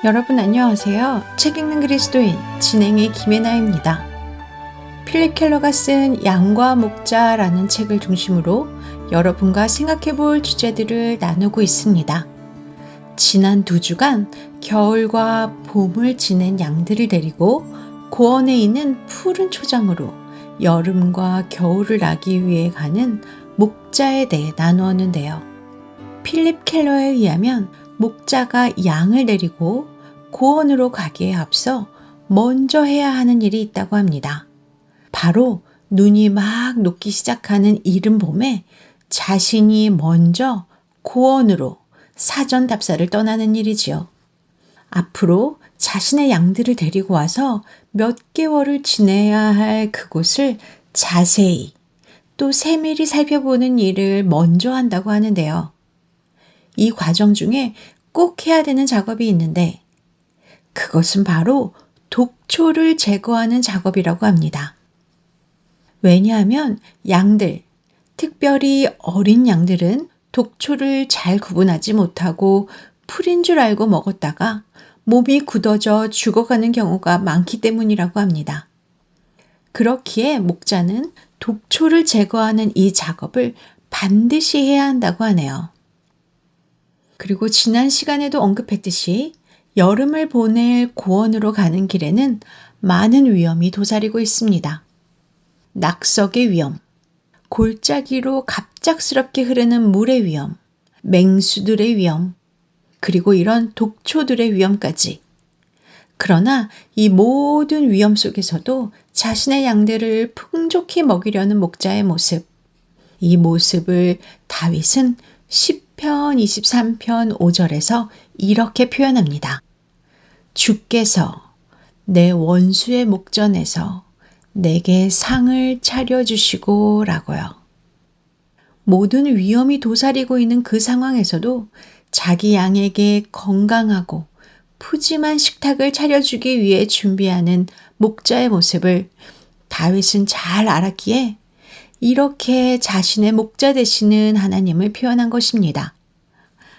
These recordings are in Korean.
여러분 안녕하세요. 책 읽는 그리스도인 진행의 김혜나입니다. 필립 켈러가 쓴 양과 목자라는 책을 중심으로 여러분과 생각해 볼 주제들을 나누고 있습니다. 지난 2주간 겨울과 봄을 지낸 양들을 데리고 고원에 있는 푸른 초장으로 여름과 겨울을 나기 위해 가는 목자에 대해 나누었는데요. 필립 켈러에 의하면 목자가 양을 데리고 고원으로 가기에 앞서 먼저 해야 하는 일이 있다고 합니다. 바로 눈이 막 녹기 시작하는 이른 봄에 자신이 먼저 고원으로 사전 답사를 떠나는 일이지요. 앞으로 자신의 양들을 데리고 와서 몇 개월을 지내야 할 그곳을 자세히 또 세밀히 살펴보는 일을 먼저 한다고 하는데요. 이 과정 중에 꼭 해야 되는 작업이 있는데 그것은 바로 독초를 제거하는 작업이라고 합니다. 왜냐하면 양들, 특별히 어린 양들은 독초를 잘 구분하지 못하고 풀인 줄 알고 먹었다가 몸이 굳어져 죽어가는 경우가 많기 때문이라고 합니다. 그렇기에 목자는 독초를 제거하는 이 작업을 반드시 해야 한다고 하네요. 그리고 지난 시간에도 언급했듯이 여름을 보낼 고원으로 가는 길에는 많은 위험이 도사리고 있습니다. 낙석의 위험, 골짜기로 갑작스럽게 흐르는 물의 위험, 맹수들의 위험, 그리고 이런 독초들의 위험까지. 그러나 이 모든 위험 속에서도 자신의 양들을 풍족히 먹이려는 목자의 모습, 이 모습을 다윗은 시편 23편 5절에서 이렇게 표현합니다. 주께서 내 원수의 목전에서 내게 상을 차려주시고 라고요. 모든 위험이 도사리고 있는 그 상황에서도 자기 양에게 건강하고 푸짐한 식탁을 차려주기 위해 준비하는 목자의 모습을 다윗은 잘 알았기에 이렇게 자신의 목자 되시는 하나님을 표현한 것입니다.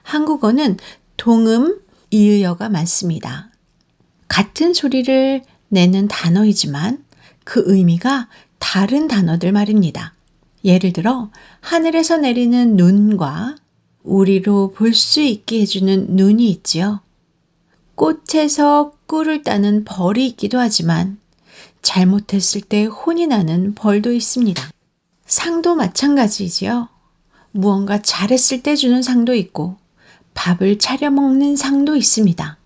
한국어는 동음, 이의어가 많습니다. 같은 소리를 내는 단어이지만 그 의미가 다른 단어들 말입니다. 예를 들어 하늘에서 내리는 눈과 우리로 볼 수 있게 해주는 눈이 있지요. 꽃에서 꿀을 따는 벌이 있기도 하지만 잘못했을 때 혼이 나는 벌도 있습니다. 상도 마찬가지지요. 무언가 잘했을 때 주는 상도 있고 밥을 차려 먹는 상도 있습니다.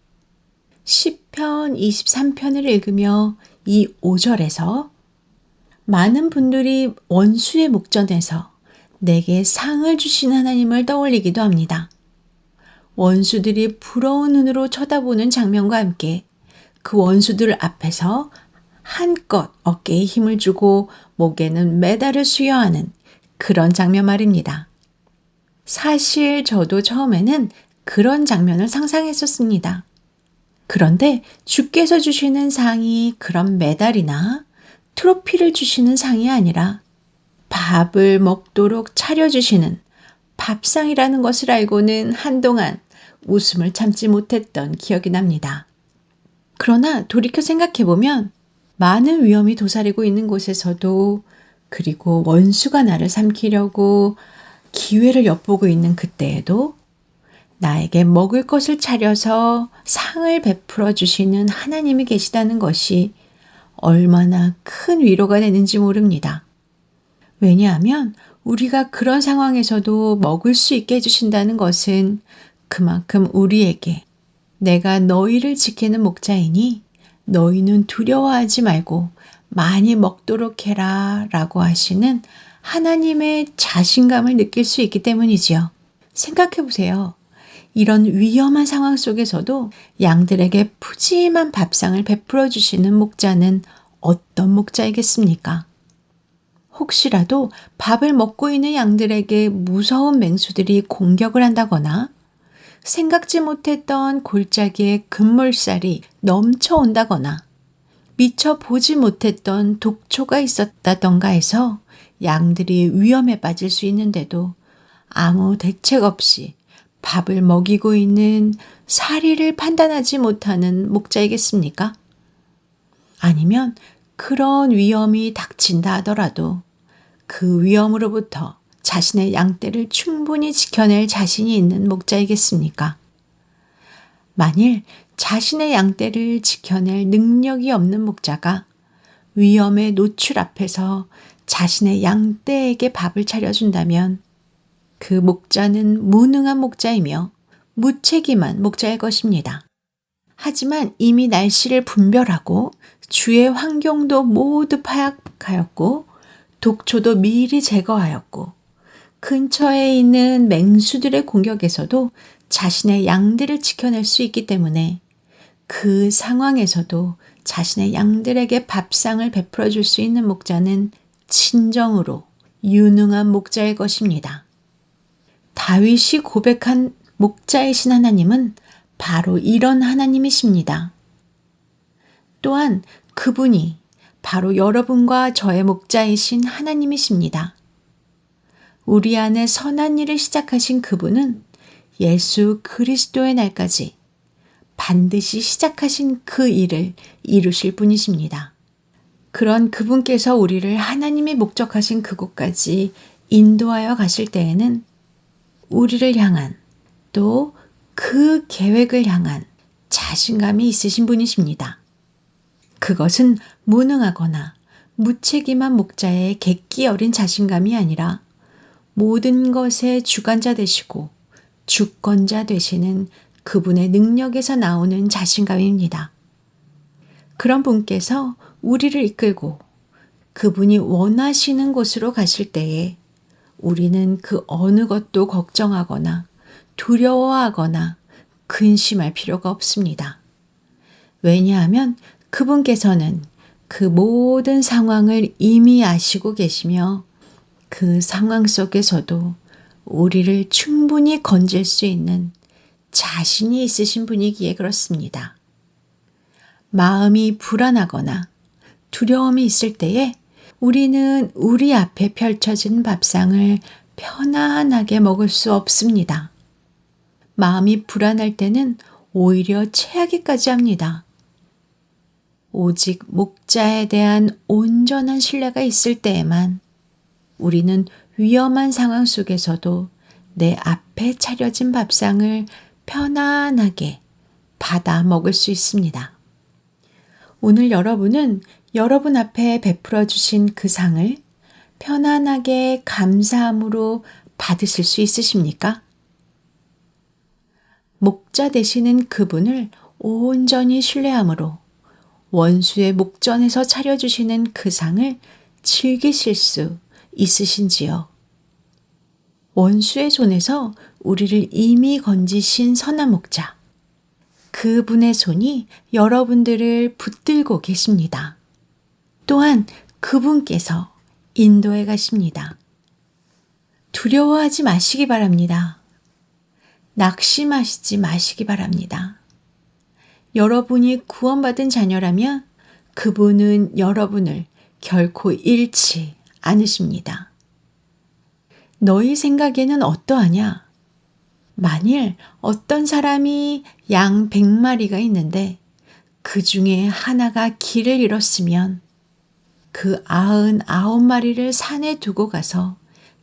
시편 23편을 읽으며 이 5절에서 많은 분들이 원수의 목전에서 내게 상을 주신 하나님을 떠올리기도 합니다. 원수들이 부러운 눈으로 쳐다보는 장면과 함께 그 원수들 앞에서 한껏 어깨에 힘을 주고 목에는 메달을 수여하는 그런 장면 말입니다. 사실 저도 처음에는 그런 장면을 상상했었습니다. 그런데 주께서 주시는 상이 그런 메달이나 트로피를 주시는 상이 아니라 밥을 먹도록 차려주시는 밥상이라는 것을 알고는 한동안 웃음을 참지 못했던 기억이 납니다. 그러나 돌이켜 생각해보면 많은 위험이 도사리고 있는 곳에서도 그리고 원수가 나를 삼키려고 기회를 엿보고 있는 그때에도 나에게 먹을 것을 차려서 상을 베풀어 주시는 하나님이 계시다는 것이 얼마나 큰 위로가 되는지 모릅니다. 왜냐하면 우리가 그런 상황에서도 먹을 수 있게 해주신다는 것은 그만큼 우리에게 내가 너희를 지키는 목자이니 너희는 두려워하지 말고 많이 먹도록 해라 라고 하시는 하나님의 자신감을 느낄 수 있기 때문이지요. 생각해 보세요. 이런 위험한 상황 속에서도 양들에게 푸짐한 밥상을 베풀어 주시는 목자는 어떤 목자이겠습니까? 혹시라도 밥을 먹고 있는 양들에게 무서운 맹수들이 공격을 한다거나 생각지 못했던 골짜기에 급물살이 넘쳐온다거나 미처 보지 못했던 독초가 있었다던가 해서 양들이 위험에 빠질 수 있는데도 아무 대책 없이 밥을 먹이고 있는 사리를 판단하지 못하는 목자이겠습니까? 아니면 그런 위험이 닥친다 하더라도 그 위험으로부터 자신의 양떼를 충분히 지켜낼 자신이 있는 목자이겠습니까? 만일 자신의 양떼를 지켜낼 능력이 없는 목자가 위험의 노출 앞에서 자신의 양떼에게 밥을 차려준다면 그 목자는 무능한 목자이며 무책임한 목자일 것입니다. 하지만 이미 날씨를 분별하고 주의 환경도 모두 파악하였고 독초도 미리 제거하였고 근처에 있는 맹수들의 공격에서도 자신의 양들을 지켜낼 수 있기 때문에 그 상황에서도 자신의 양들에게 밥상을 베풀어 줄 수 있는 목자는 진정으로 유능한 목자일 것입니다. 다윗이 고백한 목자이신 하나님은 바로 이런 하나님이십니다. 또한 그분이 바로 여러분과 저의 목자이신 하나님이십니다. 우리 안에 선한 일을 시작하신 그분은 예수 그리스도의 날까지 반드시 시작하신 그 일을 이루실 분이십니다. 그런 그분께서 우리를 하나님이 목적하신 그곳까지 인도하여 가실 때에는 우리를 향한 또 그 계획을 향한 자신감이 있으신 분이십니다. 그것은 무능하거나 무책임한 목자의 객기 어린 자신감이 아니라 모든 것의 주관자 되시고 주권자 되시는 그분의 능력에서 나오는 자신감입니다. 그런 분께서 우리를 이끌고 그분이 원하시는 곳으로 가실 때에 우리는 그 어느 것도 걱정하거나 두려워하거나 근심할 필요가 없습니다. 왜냐하면 그분께서는 그 모든 상황을 이미 아시고 계시며 그 상황 속에서도 우리를 충분히 건질 수 있는 자신이 있으신 분이기에 그렇습니다. 마음이 불안하거나 두려움이 있을 때에 우리는 우리 앞에 펼쳐진 밥상을 편안하게 먹을 수 없습니다. 마음이 불안할 때는 오히려 체하기까지 합니다. 오직 목자에 대한 온전한 신뢰가 있을 때에만 우리는 위험한 상황 속에서도 내 앞에 차려진 밥상을 편안하게 받아 먹을 수 있습니다. 오늘 여러분은 여러분 앞에 베풀어 주신 그 상을 편안하게 감사함으로 받으실 수 있으십니까? 목자 되시는 그분을 온전히 신뢰함으로 원수의 목전에서 차려주시는 그 상을 즐기실 수 있으신지요? 원수의 손에서 우리를 이미 건지신 선한 목자, 그분의 손이 여러분들을 붙들고 계십니다. 또한 그분께서 인도해 가십니다. 두려워하지 마시기 바랍니다. 낙심하시지 마시기 바랍니다. 여러분이 구원받은 자녀라면 그분은 여러분을 결코 잃지 않으십니다. 너희 생각에는 어떠하냐? 만일 어떤 사람이 양 100마리가 있는데 그 중에 하나가 길을 잃었으면 그 99마리를 산에 두고 가서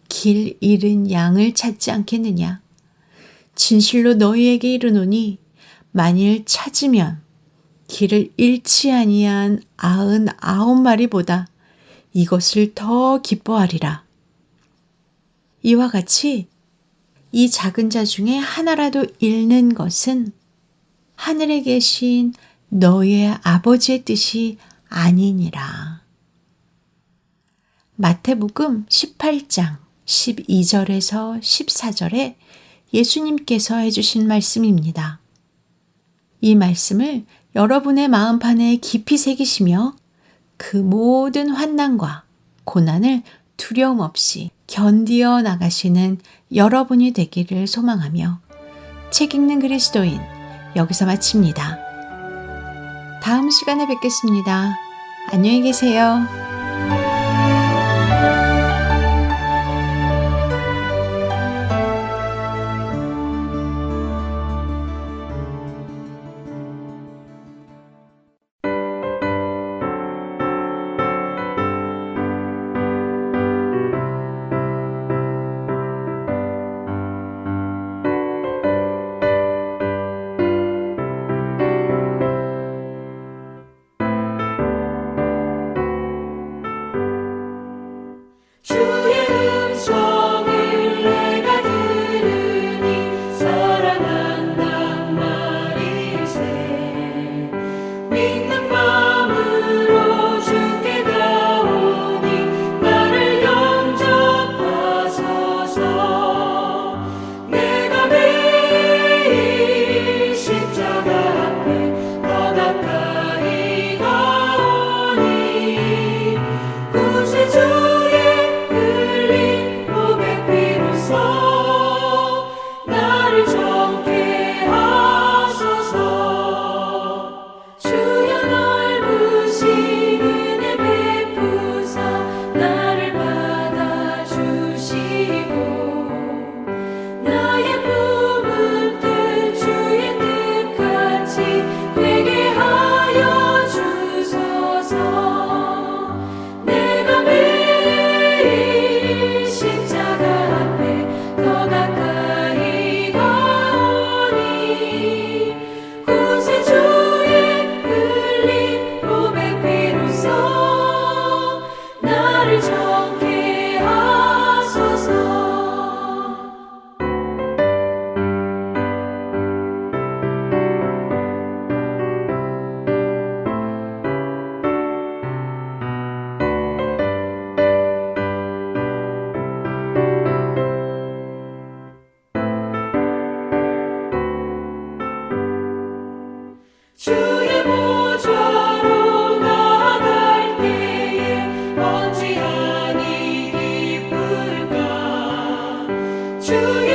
길 잃은 양을 찾지 않겠느냐? 진실로 너희에게 이르노니 만일 찾으면 길을 잃지 아니한 99마리보다 이것을 더 기뻐하리라. 이와 같이 이 작은 자 중에 하나라도 잃는 것은 하늘에 계신 너의 아버지의 뜻이 아니니라. 마태복음 18장 12절에서 14절에 예수님께서 해주신 말씀입니다. 이 말씀을 여러분의 마음판에 깊이 새기시며 그 모든 환난과 고난을 두려움 없이 견디어 나가시는 여러분이 되기를 소망하며 책 읽는 그리스도인 여기서 마칩니다. 다음 시간에 뵙겠습니다. 안녕히 계세요. 주의